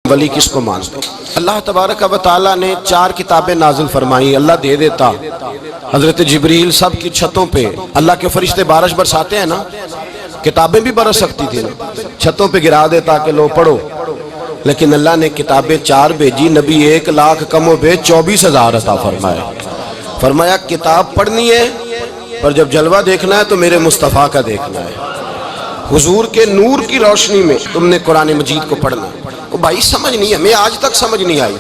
ولی کس کو مانتے؟ اللہ تبارک و تعالیٰ نے 4 کتابیں نازل فرمائی، اللہ دے دیتا حضرت جبریل سب کی چھتوں پہ، اللہ کے فرشتے بارش برساتے ہیں نا، کتابیں بھی برس سکتی تھی نا، چھتوں پہ گرا دیتا کہ لو پڑھو، لیکن اللہ نے کتابیں 4 بھیجی، نبی 1 لاکھ کم و بیش 24,000 عطا فرمایا۔ فرمایا کتاب پڑھنی ہے پر جب جلوہ دیکھنا ہے تو میرے مصطفیٰ کا دیکھنا ہے، حضور کے نور کی روشنی میں تم نے قرآن مجید کو پڑھنا ہے۔ وہ بھائی سمجھ نہیں ہے، میں آج تک سمجھ نہیں آئی،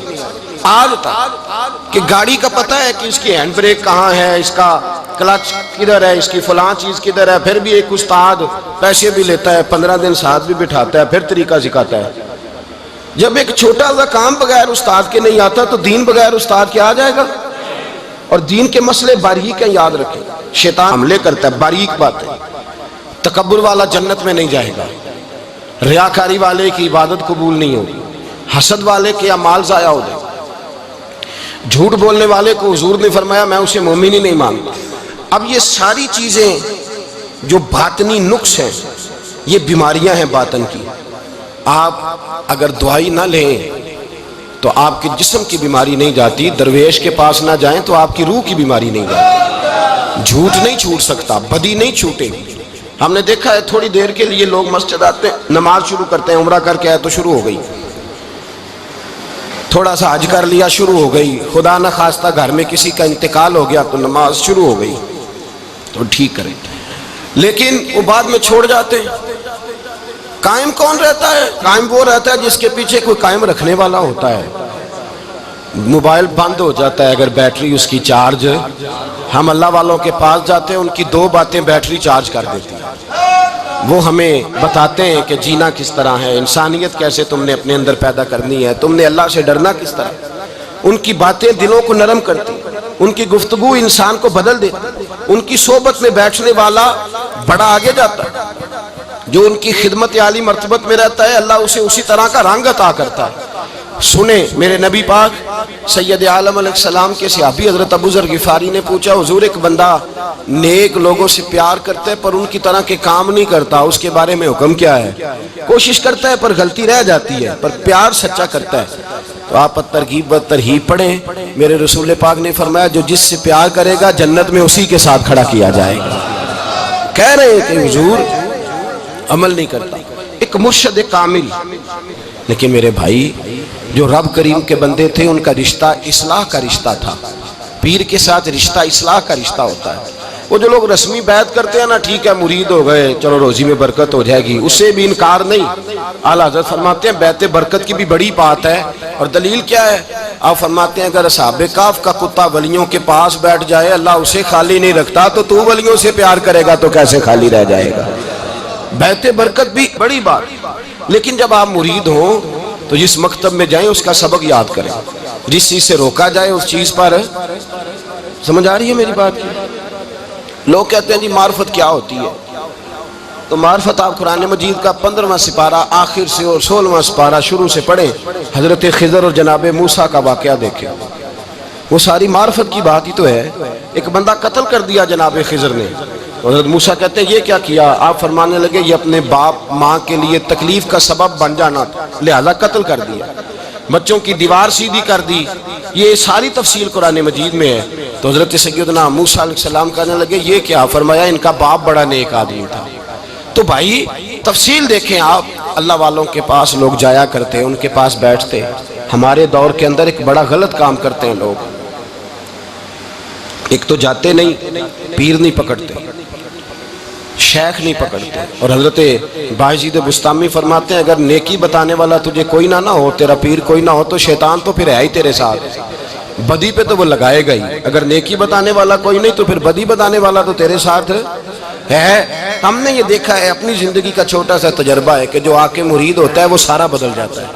آج تک، کہ گاڑی کا پتہ ہے کہ اس کی ہینڈ بریک کہاں ہے، اس کا کلچ کدھر ہے، اس کی فلاں چیز کدھر ہے، پھر بھی ایک استاد پیسے بھی لیتا ہے، 15 دن ساتھ بھی بٹھاتا ہے، پھر طریقہ سکھاتا ہے۔ جب ایک چھوٹا سا کام بغیر استاد کے نہیں آتا تو دین بغیر استاد کے آ جائے گا؟ اور دین کے مسئلے باریک ہیں، یاد رکھیں، شیطان حملے کرتا ہے، باریک بات ہے۔ تکبر والا جنت میں نہیں جائے گا، ریاکاری والے کی عبادت قبول نہیں ہوگی، حسد والے کے اعمال ضائع ہو جائے، جھوٹ بولنے والے کو حضور نے فرمایا میں اسے مومن ہی نہیں مانتا۔ اب یہ ساری چیزیں جو باطنی نقص ہیں، یہ بیماریاں ہیں باطن کی، آپ اگر دوائی نہ لیں تو آپ کے جسم کی بیماری نہیں جاتی، درویش کے پاس نہ جائیں تو آپ کی روح کی بیماری نہیں جاتی۔ جھوٹ نہیں چھوٹ سکتا، بدی نہیں چھوٹے گی۔ ہم نے دیکھا ہے تھوڑی دیر کے لیے لوگ مسجد آتے ہیں، نماز شروع کرتے ہیں، عمرہ کر کے آئے تو شروع ہو گئی، تھوڑا سا حج کر لیا شروع ہو گئی، خدا نہ خواستہ گھر میں کسی کا انتقال ہو گیا تو نماز شروع ہو گئی، تو ٹھیک کریں، لیکن وہ بعد میں چھوڑ جاتے ہیں۔ قائم کون رہتا ہے؟ قائم وہ رہتا ہے جس کے پیچھے کوئی قائم رکھنے والا ہوتا ہے۔ موبائل بند ہو جاتا ہے اگر بیٹری اس کی چارج، ہم اللہ والوں کے پاس جاتے ہیں، ان کی 2 باتیں بیٹری چارج کر دیتی ہیں، وہ ہمیں بتاتے ہیں کہ جینا کس طرح ہے، انسانیت کیسے تم نے اپنے اندر پیدا کرنی ہے، تم نے اللہ سے ڈرنا کس طرح۔ ان کی باتیں دلوں کو نرم کرتی، ان کی گفتگو انسان کو بدل دیتی، ان کی صحبت میں بیٹھنے والا بڑا آگے جاتا ہے، جو ان کی خدمت عالی مرتبت میں رہتا ہے اللہ اسے اسی طرح کا رنگ عطا کرتا ہے۔ سنیں میرے نبی پاک سید عالم علیہ السلام کے صحابی حضرت ابو ذر غفاری نے پوچھا حضور ایک بندہ نیک لوگوں سے پیار کرتا ہے پر ان کی طرح کے کام نہیں کرتا، اس کے بارے میں حکم کیا ہے؟ کوشش کرتا ہے پر غلطی رہ جاتی ہے، پر پیار سچا کرتا ہے۔ تو آپ ترغیب و ترہیب پڑھیں، میرے رسول پاک نے فرمایا جو جس سے پیار کرے گا جنت میں اسی کے ساتھ کھڑا کیا جائے گا۔ کہہ رہے ہیں کہ حضور عمل نہیں کرتا، ایک مرشد کامل، لیکن میرے بھائی جو رب کریم کے بندے تھے ان کا رشتہ اصلاح کا رشتہ تھا، پیر کے ساتھ رشتہ اصلاح کا رشتہ ہوتا ہے۔ وہ جو لوگ رسمی بیعت کرتے ہیں نا، ٹھیک ہے مرید ہو گئے چلو روزی میں برکت ہو جائے گی، اس سے بھی انکار نہیں۔ اعلیٰ حضرت فرماتے ہیں بیعت برکت کی بھی بڑی بات ہے، اور دلیل کیا ہے؟ آپ فرماتے ہیں اگر اصحاب کہف کا کتا ولیوں کے پاس بیٹھ جائے اللہ اسے خالی نہیں رکھتا، تو ولیوں سے پیار کرے گا تو کیسے خالی رہ جائے گا؟ بیعت برکت بھی بڑی بات، لیکن جب آپ مرید ہوں تو جس مکتب میں جائیں اس کا سبق یاد کریں، جس چیز سے روکا جائے اس چیز پر، سمجھ آ رہی ہے میری بات کی؟ لوگ کہتے ہیں جی معرفت کیا ہوتی ہے، تو معرفت آپ قرآن مجید کا 15واں سپارہ آخر سے اور 16واں سپارہ شروع سے پڑھیں، حضرت خضر اور جناب موسیٰ کا واقعہ دیکھیں، وہ ساری معرفت کی بات ہی تو ہے۔ ایک بندہ قتل کر دیا جناب خضر نے، حضرت موسیٰ کہتے ہیں یہ کیا کیا؟ آپ فرمانے لگے یہ اپنے باپ ماں کے لیے تکلیف کا سبب بن جانا تھا لہذا قتل کر دیا، بچوں کی دیوار سیدھی کر دی، یہ ساری تفصیل قرآن مجید میں ہے۔ تو حضرت سیدنا موسیٰ علیہ السلام کہنے لگے یہ کیا؟ فرمایا ان کا باپ بڑا نیک آدمی تھا۔ تو بھائی تفصیل دیکھیں آپ، اللہ والوں کے پاس لوگ جایا کرتے، ان کے پاس بیٹھتے۔ ہمارے دور کے اندر ایک بڑا غلط کام کرتے ہیں لوگ، ایک تو جاتے نہیں، پیر نہیں پکڑتے، شیخ نہیں پکڑتے، اور حضرت باجید بستامی فرماتے ہیں اگر نیکی بتانے والا تجھے کوئی نہ ہو، تیرا پیر کوئی نہ ہو، تو شیطان تو پھر ہے ہی تیرے ساتھ، بدی پہ تو وہ لگائے گا ہی۔ اگر نیکی بتانے والا کوئی نہیں تو پھر بدی بتانے والا تو تیرے ساتھ ہے۔ ہم نے یہ دیکھا ہے، اپنی زندگی کا چھوٹا سا تجربہ ہے کہ جو آ کے مرید ہوتا ہے وہ سارا بدل جاتا ہے،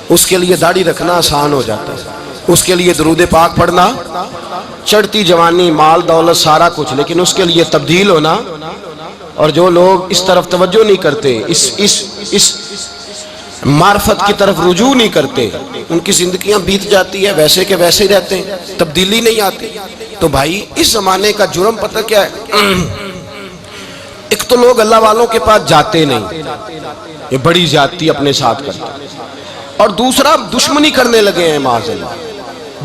اس کے لیے داڑھی رکھنا آسان ہو جاتا ہے، اس کے لیے درود پاک پڑھنا، چڑھتی جوانی مال دولت سارا کچھ، لیکن اس کے لیے تبدیل ہونا۔ اور جو لوگ اس طرف توجہ نہیں کرتے، اس معرفت کی طرف رجوع نہیں کرتے، ان کی زندگیاں بیت جاتی ہے ویسے کہ ویسے رہتے ہیں، تبدیلی نہیں آتی۔ تو بھائی اس زمانے کا جرم پتہ کیا ہے؟ ایک تو لوگ اللہ والوں کے پاس جاتے نہیں، یہ بڑی زیادتی اپنے ساتھ کرتے، اور دوسرا دشمنی کرنے لگے ہیں معاذ اللہ،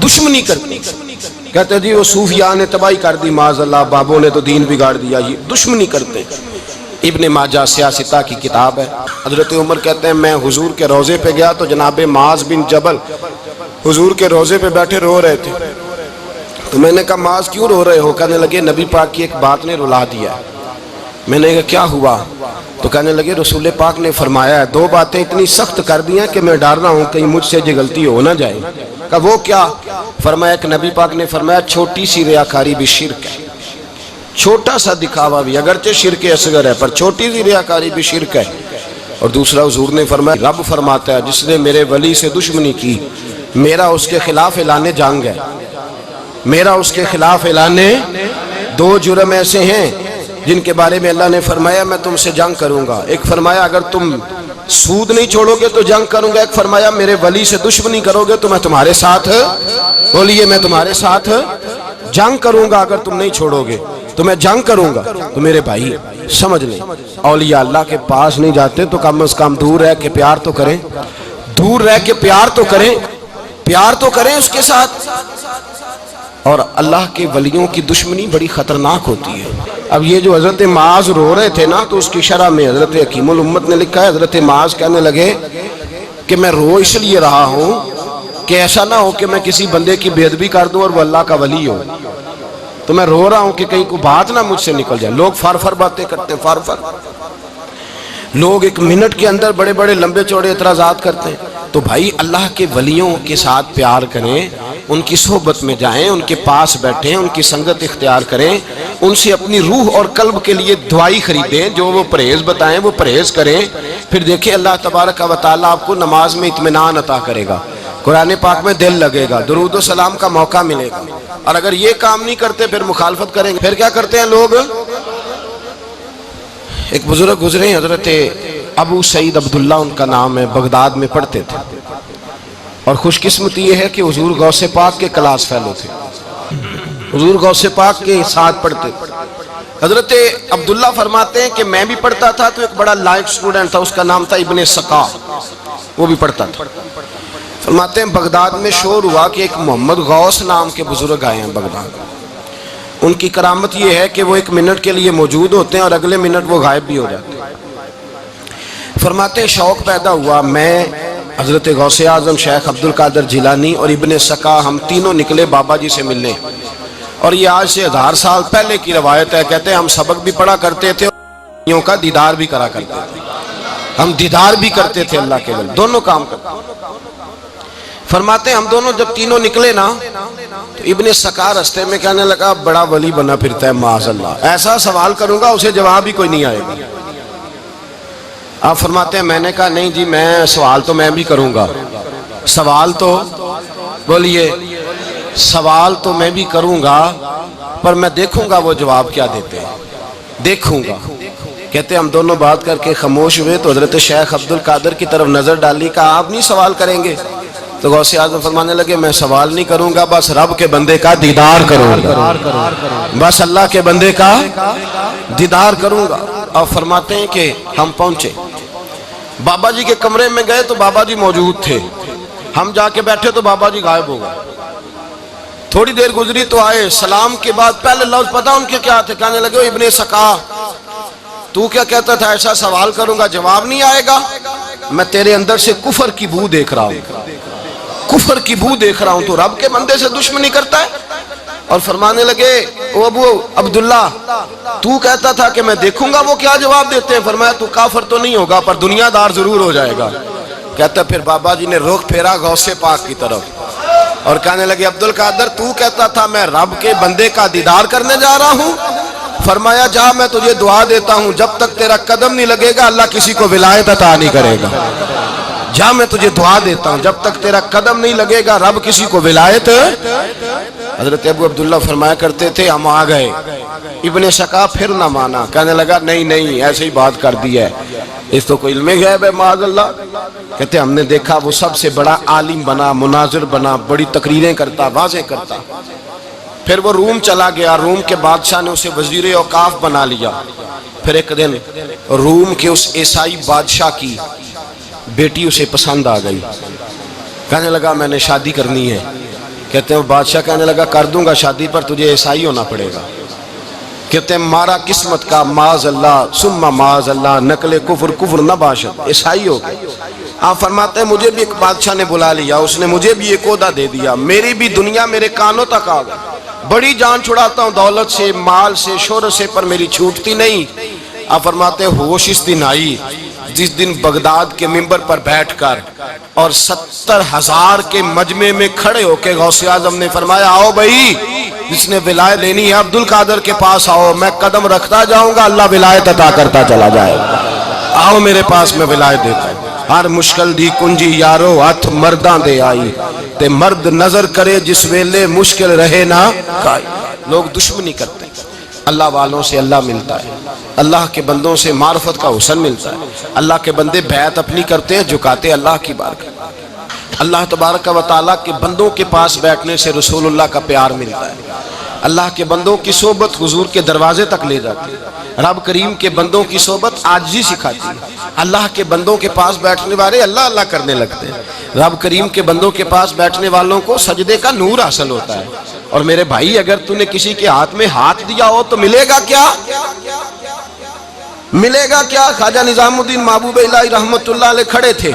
دشمنی کرتے کہتے جی وہ صوفیاء نے تباہی کر دی معاذ اللہ، بابوں نے تو دین بگاڑ دیا، یہ دشمنی کرتے۔ ابن ماجہ سیاستہ کی کتاب ہے، حضرت عمر کہتے ہیں میں حضور کے روضے پہ گیا تو جناب معاذ بن جبل حضور کے روضے پہ بیٹھے رو رہے تھے، تو میں نے کہا معاذ کیوں رو رہے ہو؟ کہنے لگے نبی پاک کی ایک بات نے رلا دیا۔ میں نے کہا کیا ہوا؟ تو کہنے لگے رسول پاک نے فرمایا ہے دو باتیں اتنی سخت کر دی ہیں کہ میں ڈر رہا ہوں کہیں مجھ سے یہ غلطی ہو نہ جائے۔ کہا وہ کیا؟ فرمایا کہ نبی پاک نے فرمایا چھوٹی سی ریاکاری بھی شرک ہے، چھوٹا سا دکھاوا بھی، اگرچہ شرک اصغر ہے پر چھوٹی سی ریاکاری بھی شرک ہے۔ اور دوسرا حضور نے فرمایا رب فرماتا ہے جس نے میرے ولی سے دشمنی کی میرا اس کے خلاف اعلان جنگ ہے، میرا اس کے خلاف اعلان۔ دو جرم ایسے ہیں جن کے بارے میں اللہ نے فرمایا میں تم سے جنگ کروں گا، ایک فرمایا اگر تم سود نہیں چھوڑو گے تو جنگ کروں گا، ایک فرمایا میرے ولی سے دشمنی کرو گے تو میں تمہارے ساتھ، بولیے میں تمہارے ساتھ جنگ کروں گا، اگر تم نہیں چھوڑو گے تو میں جنگ کروں گا۔ تو میرے بھائی سمجھ لیں اولیاء اللہ کے پاس نہیں جاتے تو کم از کم دور رہ کے پیار تو کریں، دور رہ کے پیار تو کریں، پیار تو کریں اس کے ساتھ۔ اور اللہ کے ولیوں کی دشمنی بڑی خطرناک ہوتی ہے۔ اب یہ جو حضرت معاذ رو رہے تھے نا تو اس کی شرح میں حضرت حکیم الامت نے لکھا ہے حضرت معاذ کہنے لگے کہ میں رو اس لیے رہا ہوں کہ ایسا نہ ہو کہ میں کسی بندے کی بے ادبی کر دوں اور وہ اللہ کا ولی ہو، تو میں رو رہا ہوں کہ کہیں کوئی بات نہ مجھ سے نکل جائے۔ لوگ فار باتیں کرتے ہیں، فار لوگ ایک منٹ کے اندر بڑے بڑے لمبے چوڑے اعتراضات کرتے ہیں۔ تو بھائی اللہ کے ولیوں کے ساتھ پیار کریں، ان کی صحبت میں جائیں، ان کے پاس بیٹھیں، ان کی سنگت اختیار کریں، ان سے اپنی روح اور قلب کے لیے دعائی خریدیں، جو وہ پرہیز بتائیں وہ پرہیز کریں، پھر دیکھیں اللہ تبارک و تعالیٰ آپ کو نماز میں اطمینان عطا کرے گا، قرآن پاک میں دل لگے گا، درود و سلام کا موقع ملے گا۔ اور اگر یہ کام نہیں کرتے پھر مخالفت کریں گے، پھر کیا کرتے ہیں لوگ؟ ایک بزرگ گزرے ہیں حضرت ابو سعید عبداللہ ان کا نام ہے، بغداد میں پڑھتے تھے، اور خوش قسمتی یہ ہے کہ حضور غوث پاک کے کلاس فیلو تھے، حضور غوث پاک کے ساتھ پڑھتے تھے۔ حضرت عبداللہ فرماتے ہیں کہ میں بھی پڑھتا تھا تو ایک بڑا لائق سٹوڈنٹ تھا، اس کا نام تھا ابن سقا، وہ بھی پڑھتا تھا۔ فرماتے ہیں بغداد میں شور ہوا کہ ایک محمد غوث نام کے بزرگ آئے ہیں بغداد۔ ان کی کرامت یہ ہے کہ وہ ایک منٹ کے لیے موجود ہوتے ہیں اور اگلے منٹ وہ غائب بھی ہو جاتے ہیں۔ فرماتے ہیں شوق پیدا ہوا، میں حضرت غوث اعظم شیخ عبد القادر جیلانی اور ابن سقا ہم تینوں نکلے بابا جی سے ملنے، اور یہ آج سے 1000 سال پہلے کی روایت ہے۔ کہتے ہیں ہم سبق بھی پڑھا کرتے تھے اور کا دیدار بھی کرا کرتے تھے، ہم دیدار بھی کرتے تھے اللہ کے ولی، دونوں کام کرتے۔ فرماتے ہیں ہم دونوں جب تینوں نکلے نا تو ابن سقا رستے میں کہنے لگا بڑا ولی بنا پھرتا ہے معاذ اللہ، ایسا سوال کروں گا اسے جواب ہی کوئی نہیں آئے گا۔ آپ فرماتے ہیں میں نے کہا نہیں جی میں سوال تو میں بھی کروں گا، سوال تو بولیے سوال تو میں بھی کروں گا، پر میں دیکھوں گا وہ جواب کیا دیتے ہیں، دیکھوں گا۔ کہتے ہم دونوں بات کر کے خاموش ہوئے تو حضرت شیخ عبد القادر کی طرف نظر ڈالی، کہا آپ نہیں سوال کریں گے؟ تو غوث اعظم فرمانے لگے میں سوال نہیں کروں گا، بس رب کے بندے کا دیدار کروں گا، بس اللہ کے بندے کا دیدار کروں گا۔ اور فرماتے ہیں کہ ہم پہنچے بابا جی کے کمرے میں، گئے تو بابا جی موجود تھے، ہم جا کے بیٹھے تو بابا جی غائب ہو گئے۔ تھوڑی دیر گزری تو آئے، سلام کے بعد پہلے لفظ پتہ ان کے کیا تھے؟ کہنے لگے ابن سقا تو کیا کہتا تھا ایسا سوال کروں گا جواب نہیں آئے گا؟ میں تیرے اندر سے کفر کی بو دیکھ رہا ہوں، کفر کی بو دیکھ رہا ہوں، تو رب کے بندے سے دشمنی کرتا ہے۔ اور فرمانے لگے او ابو عبداللہ تو کہتا تھا کہ میں دیکھوں گا وہ کیا جواب دیتے ہیں۔ فرمایا تو کافر تو نہیں ہوگا پر دنیا دار ضرور ہو جائے گا۔ کہتا پھر بابا جی نے رخ پھیرا غوث پاک کی طرف اور کہنے لگے عبد القادر تو کہتا تھا میں رب کے بندے کا دیدار کرنے جا رہا ہوں، فرمایا جا میں تجھے دعا دیتا ہوں جب تک تیرا قدم نہیں لگے گا اللہ کسی کو ولایت عطا نہیں کرے گا، جا میں تجھے دعا دیتا ہوں جب تک تیرا قدم نہیں لگے گا رب کسی کو ولایت۔ حضرت ابو عبداللہ فرمایا کرتے تھے ہم آ گئے، ابن سقا پھر نہ مانا، کہنے لگا نہیں نہیں ایسے ہی بات کر دی ہے، اس تو کوئی علم غیب ہے معاذ اللہ۔ کہتے ہم نے دیکھا وہ سب سے بڑا عالم بنا، مناظر بنا، بڑی تقریریں کرتا، واضح کرتا۔ پھر وہ روم چلا گیا، روم کے بادشاہ نے اسے وزیر اوقاف بنا لیا۔ پھر ایک دن روم کے اس عیسائی بادشاہ کی بیٹی اسے پسند آ گئی، کہنے لگا میں نے شادی کرنی ہے۔ کہتے ہیں بادشاہ کہنے لگا کر دوں گا شادی، پر تجھے عیسائی ہونا پڑے گا۔ کہتے ہیں مارا قسمت کا معاذ اللہ ثم معاذ اللہ، نقل کفر کفر نہ باشد، عیسائی ہو گئے۔ آپ فرماتے ہیں مجھے بھی ایک بادشاہ نے بلا لیا، اس نے مجھے بھی ایک عہدہ دے دیا، میری بھی دنیا میرے کانوں تک آ گئی، بڑی جان چھڑاتا ہوں دولت سے، مال سے، شہرت سے، پر میری چھوٹتی نہیں۔ آپ فرماتے ہیں ہوش اس دن آئی جس دن بغداد کے منبر پر بیٹھ کر اور 70,000 کے مجمع میں کھڑے ہو کے غوث اعظم نے فرمایا آؤ بھائی، جس نے ولایت لینی ہے عبد القادر کے پاس آؤ، میں قدم رکھتا جاؤں گا، اللہ ولایت عطا کرتا چلا جائے گا، آؤ میرے پاس میں ولایت دیتا ہوں۔ ہر مشکل دی کنجی یارو ہاتھ مرداں دے آئی، تے مرد نظر کرے جس ویلے مشکل رہے نہ کائی۔ لوگ دشمنی کرتے ہیں، اللہ والوں سے اللہ ملتا ہے، اللہ کے بندوں سے معرفت کا حسن ملتا ہے، اللہ کے بندے بیعت اپنی کرتے ہیں، جھکاتے اللہ کی بارگاہ۔ اللہ تبارک و تعالیٰ کے بندوں کے پاس بیٹھنے سے رسول اللہ کا پیار ملتا ہے، اللہ کے بندوں کی صحبت حضور کے دروازے تک لے جاتی ہے، رب کریم کے بندوں کی صحبت عاجزی سکھاتی ہے، اللہ کے بندوں کے پاس بیٹھنے والے اللہ اللہ کرنے لگتے ہیں، رب کریم کے بندوں کے پاس بیٹھنے والوں کو سجدے کا نور حاصل ہوتا ہے۔ اور میرے بھائی اگر تو نے کسی کے ہاتھ میں ہاتھ دیا ہو تو ملے گا کیا؟ ملے گا کیا؟ خواجہ نظام الدین محبوب الہی رحمت اللہ علیہ کھڑے تھے،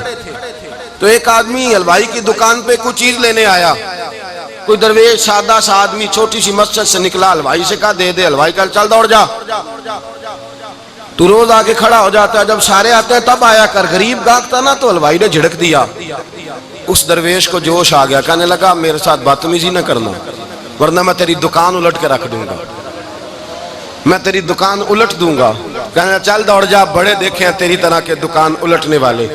تو ایک آدمی حلوائی کی دکان پہ کچھ چیز لینے آیا، کوئی درویش سادہ سا آدمی چھوٹی سی مسجد سے نکلا، حلوائی سے کہا دے دے، حلوائی کہا چل دوڑ جا، تو روز آگے کھڑا ہو جاتا ہے، جب سارے آتے ہیں تب آیا کر، غریب گاہک تھا نا تو حلوائی نے جھڑک دیا، اس درویش کو جوش آ گیا، کہنے لگا میرے ساتھ بدتمیزی نہ کرنا ورنہ میں تیری دکان الٹ کے رکھ دوں گا، میں تیری دکان الٹ دوں گا۔ کہنا چل دوڑ جا، بڑے دیکھے ہیں تیری طرح کے دکان الٹنے والے۔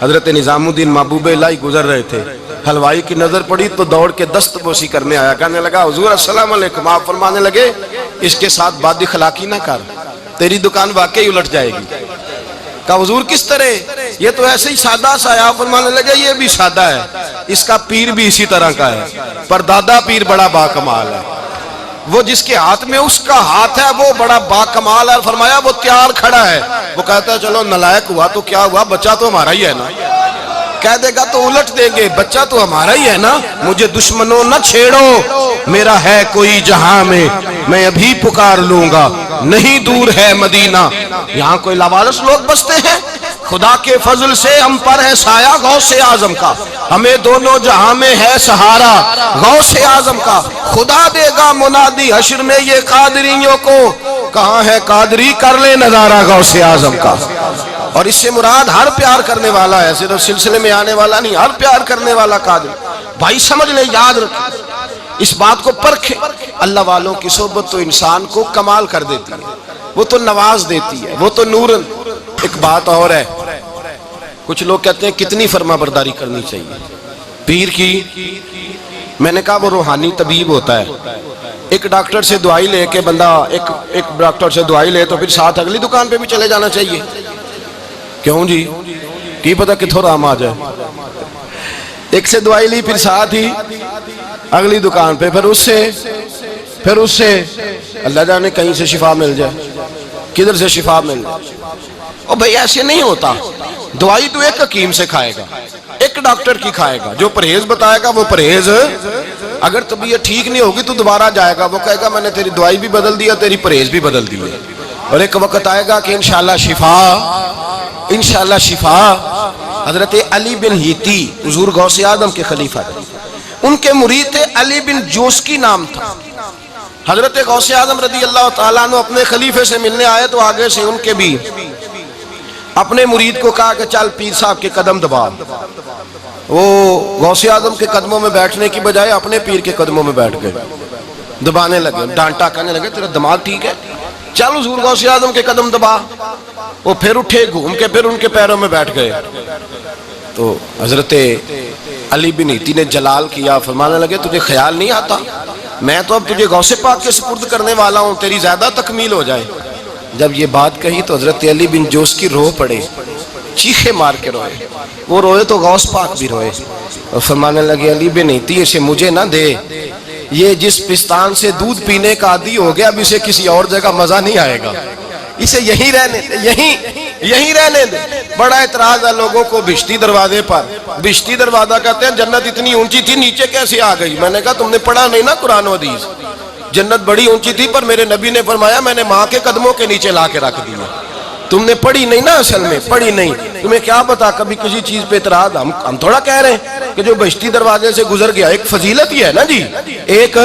حضرت نظام الدین محبوب الہی گزر رہے تھے، حلوائی کی نظر پڑی تو دوڑ کے دست بوسی کرنے آیا، کہنے لگا حضور السلام علیکم۔ آپ فرمانے لگے اس کے ساتھ بد اخلاقی نہ کر، تیری دکان واقعی الٹ جائے گی۔ کہا حضور کس طرح؟ یہ تو ایسے ہی سادہ سا ہے۔ آپ فرمانے لگے یہ بھی سادہ ہے، اس کا پیر بھی اسی طرح کا ہے، پر دادا پیر بڑا باکمال ہے، وہ جس کے ہاتھ میں اس کا ہاتھ ہے وہ بڑا باکمال ہے۔ فرمایا وہ تیار کھڑا ہے، وہ کہتا ہے چلو نالائق ہوا تو کیا ہوا، بچہ تو ہمارا ہی ہے نا، کہہ دے گا تو الٹ دیں گے، بچہ تو ہمارا ہی ہے نا، مجھے دشمنوں نہ چھیڑو، میرا ہے کوئی جہاں میں ابھی پکار لوں گا، نہیں دور ہے مدینہ۔ یہاں کوئی لاوارث لوگ بستے ہیں، خدا کے فضل سے ہم پر ہے سایہ غوث اعظم کا، ہمیں دونوں جہاں میں ہے سہارا غوث اعظم کا، خدا دے گا منادی حشر میں یہ قادریوں کو، کہاں ہے قادری کر لے نظارہ غوث اعظم کا۔ اور اس سے مراد ہر پیار کرنے والا ہے، صرف سلسلے میں آنے والا نہیں، ہر پیار کرنے والا قادر۔ بھائی سمجھ لیں، یاد رکھیں، اس بات کو پرکھیں، اللہ والوں کی صحبت تو انسان کو کمال کر دیتی ہے، وہ تو نواز دیتی ہے، وہ تو نورن۔ ایک بات اور ہے، کچھ لوگ کہتے ہیں کتنی فرما برداری کرنی چاہیے پیر کی؟ میں نے کہا وہ روحانی طبیب ہوتا ہے، ایک ڈاکٹر سے دوائی لے کے بندہ ایک ڈاکٹر سے دوائی لے تو پھر ساتھ اگلی دکان پہ بھی چلے جانا چاہیے، کیوں جی؟ کی پتہ کتھوں رام آ جائے، ایک سے دوائی لی پھر ساتھ ہی اگلی دکان پہ، پھر اس سے اللہ جانے کہیں سے شفا مل جائے، کدھر سے شفا مل جائے۔ اور بھئی ایسے نہیں ہوتا، دوائی تو ایک حکیم سے کھائے گا، ایک ڈاکٹر کی کھائے گا، جو پرہیز بتائے گا وہ پرہیز، اگر طبیعت ٹھیک نہیں ہوگی تو دوبارہ جائے گا، وہ کہے گا میں نے تیری دوائی بھی بدل دیا، تیری پرہیز بھی بدل دی، اور ایک وقت آئے گا کہ انشاءاللہ شفا۔ حضرت علی بن ہیتی حضور غوث اعظم کے خلیفہ تھے، ان کے مرید تھے علی بن جوسکی نام تھا۔ حضرت غوث اعظم رضی اللہ تعالیٰ عنہ اپنے خلیفے سے ملنے آئے تو آگے سے ان کے بھی اپنے مرید کو کہا کہ چل پیر صاحب کے قدم دبا۔ وہ غوث اعظم کے قدموں میں بیٹھنے کی بجائے اپنے پیر کے قدموں میں بیٹھ گئے، دبانے لگے، ڈانٹا، کہنے لگے تیرا دماغ ٹھیک ہے، چل حضور غوث اعظم کے قدم دبا۔ وہ پھر اٹھے، گھوم کے پھر ان کے پیروں میں بیٹھ گئے، تو حضرت علی بن ہیتی نے جلال کیا، فرمانے لگے تجھے خیال نہیں آتا میں تو اب تجھے غوث پاک کے سپرد کرنے والا ہوں، تیری زیادہ تکمیل ہو جائے۔ جب یہ بات کہی تو حضرت علی بن جوسکی رو پڑے، چیخے مار کے روئے، وہ روئے تو غوث پاک بھی روئے، اور فرمانے لگے علی بن ہیتی اسے مجھے نہ دے، یہ جس پستان سے دودھ پینے کا عادی ہو گیا اب اسے کسی اور جگہ مزہ نہیں آئے گا، اسے یہیں رہنے دے، یہیں رہنے دے۔ بڑا اعتراض ہے لوگوں کو بہشتی دروازے پر. بہشتی دروازہ کہتے ہیں جنت اتنی اونچی تھی نیچے کیسے آ گئی؟ میں نے کہا تم نے پڑھا نہیں نا قرآن و حدیث. جنت بڑی اونچی تھی پر میرے نبی نے فرمایا میں نے ماں کے قدموں کے نیچے لا کے رکھ دیا. تم نے پڑھی نہیں نا، اصل میں پڑھی نہیں. تمہیں کیا پتا کبھی کسی چیز پہ اعتراض. ہم تھوڑا کہہ رہے ہیں کہ جو بہشتی دروازے سے گزر گیا ایک فضیلت ہی ہے نا جی. ایک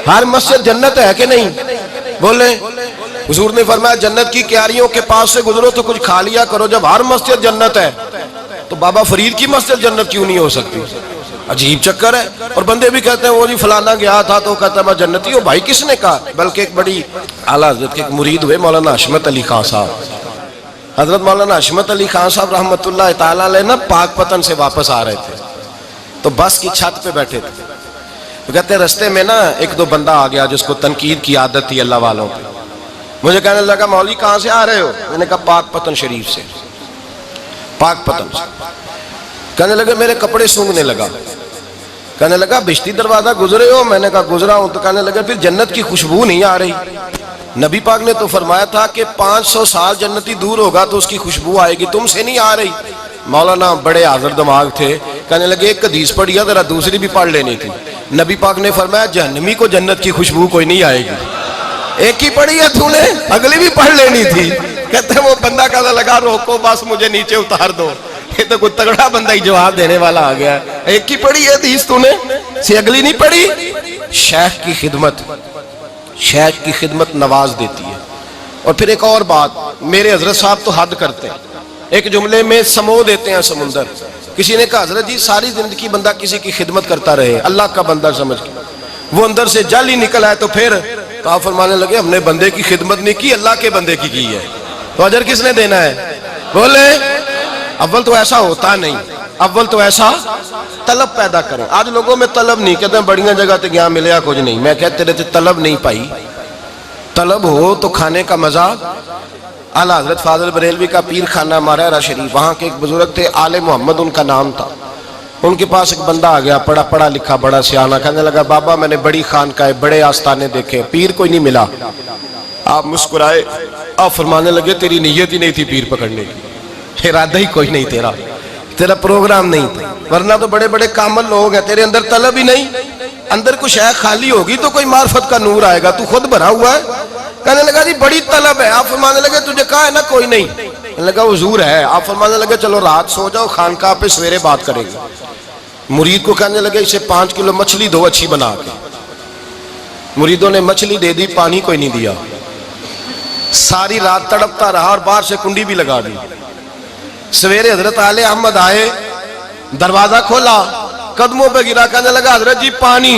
ہر مسجد جنت ہے کہ نہیں؟ بولیں. حضور نے فرمایا جنت کی کیاریوں کے پاس سے گزرو تو کچھ کھا لیا کرو. جب ہر مسجد جنت ہے تو بابا فرید کی مسجد جنت کیوں نہیں ہو سکتی؟ عجیب چکر ہے. اور بندے بھی کہتے ہیں وہ جی فلانا گیا تھا تو کہتا ہے میں جنتی ہوں. بھائی کس نے کہا؟ بلکہ ایک بڑی اعلیٰ حضرت کے ایک مرید ہوئے مولانا حشمت علی خان صاحب. حضرت مولانا حشمت علی خان صاحب رحمۃ اللہ تعالیٰ علیہ نا پاک پتن سے واپس آ رہے تھے تو بس کی چھت پہ بیٹھے تھے. تو کہتے ہیں رستے میں نا ایک دو بندہ آ گیا جس کو تنقید کی عادت تھی اللہ والوں پہ. مجھے کہنے لگا مولوی کہاں سے آ رہے ہو؟ میں نے کہا پاک پتن شریف سے. پاک پتن سے. کہنے لگے میرے کپڑے سونگنے لگا. کہنے لگا بہشتی دروازہ گزرے ہو؟ میں نے کہا گزرا ہوں. تو کہنے لگا پھر جنت کی خوشبو نہیں آ رہی؟ نبی پاک نے تو فرمایا تھا کہ 500 سال جنتی دور ہوگا تو اس کی خوشبو آئے گی، تم سے نہیں آ رہی. مولانا بڑے حاضر دماغ تھے. کہنے لگے ایک حدیث پڑھی ہے ذرا دوسری بھی پڑھ لینی تھی. نبی پاک نے فرمایا جہنمی کو جنت کی خوشبو کوئی نہیں آئے گی. ایک ہی پڑھی ہے تو نے، اگلی بھی پڑھ لینی تھی. کہتے ہیں وہ بندہ کہنے لگا روکو بس مجھے نیچے اتار دو. یہ تو کوئی تگڑا بندہ ہی جواب دینے والا آ گیا. ایک ہی پڑھی ہے حدیث تو نے، سے اگلی نہیں پڑھی. شیخ کی خدمت، شیخ کی خدمت نواز دیتی ہے. اور پھر ایک اور بات، میرے حضرت صاحب تو حد کرتے ہیں. ایک جملے میں سمو دیتے ہیں سمندر. کسی نے کہا حضرت جی ساری زندگی بندہ کسی کی خدمت کرتا رہے اللہ کا بندہ سمجھ کے، وہ اندر سے جل ہی نکل آئے تو پھر تو آپ فرمانے لگے ہم نے بندے کی خدمت نہیں کی اللہ کے بندے کی ہے. تو اجر کس نے دینا ہے؟ بولے. اول تو ایسا ہوتا نہیں، اول تو ایسا طلب پیدا کریں. آج لوگوں میں طلب نہیں، کہتے ہیں بڑیاں جگہ تے گیا ملیا کچھ نہیں. میں کہتے رہتے طلب نہیں پائی. طلب ہو تو کھانے کا مزہ. اعلیٰ حضرت فاضل بریلوی کا پیر خانہ مارہرہ شریف، وہاں کے ایک بزرگ تھے آل محمد ان کا نام تھا. ان کے پاس ایک بندہ آ گیا پڑھا لکھا بڑا سیانہ. کہنے لگا بابا میں نے بڑی خانقاہیں بڑے آستانے دیکھے پیر کوئی نہیں ملا. آپ مسکرائے. آپ فرمانے لگے تیری نیت ہی نہیں تھی پیر پکڑنے کی، ارادہ ہی کوئی نہیں تیرا پروگرام نہیں تھا. ورنہ تو بڑے بڑے کامل لوگ ہیں، تیرے اندر طلب ہی نہیں. اندر کچھ ہے خالی ہوگی تو کوئی معرفت کا نور آئے گا، تو خود بھرا ہوا ہے. کہنے لگا جی بڑی طلب ہے. آپ فرمانے لگے تجھے کہا ہے نا کوئی نہیں؟ کہنے لگا حضور ہے. آپ فرمانے لگے چلو رات سو جاؤ خانقاہ پہ سویرے بات کریں گے. مرید کو کہنے لگے اسے 5 کلو مچھلی دو اچھی بنا کے. مریدوں نے مچھلی دے دی، پانی کوئی نہیں دیا. ساری رات تڑپتا رہا اور باہر سے کنڈی بھی لگا دی. سویرے حضرت آل احمد آئے، دروازہ کھولا، قدموں پہ گرا. کہنے لگا حضرت جی پانی،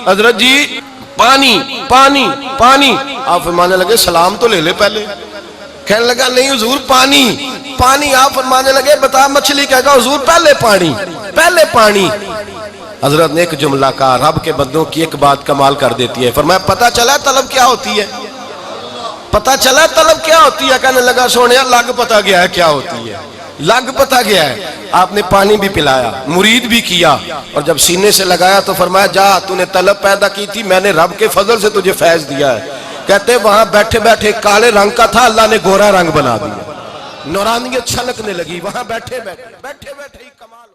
حضرت جی پانی پانی پانی. آپ فرمانے لگے سلام تو لے لے پہلے. کہنے لگا نہیں حضور پانی پانی. آپ فرمانے لگے بتا مچھلی کہے گا حضور پہلے پانی پہلے پانی. حضرت نے ایک جملہ کہا رب کے بندوں کی ایک بات کمال کر دیتی ہے. فرمایا پتہ چلا طلب کیا ہوتی ہے؟ پتہ چلا طلب کیا ہوتی ہے؟ کہنے لگا سونے لگ پتہ گیا ہے کیا ہوتی ہے، لگ پتہ گیا ہے. آپ نے پانی بھی پلایا، مرید بھی کیا، اور جب سینے سے لگایا تو فرمایا جا تو نے طلب پیدا کی تھی، میں نے رب کے فضل سے تجھے فیض دیا ہے. کہتے وہاں بیٹھے بیٹھے کالے رنگ کا تھا، اللہ نے گورا رنگ بنا دیا. نورانیت چھلکنے لگی وہاں بیٹھے بیٹھے ہی کمال.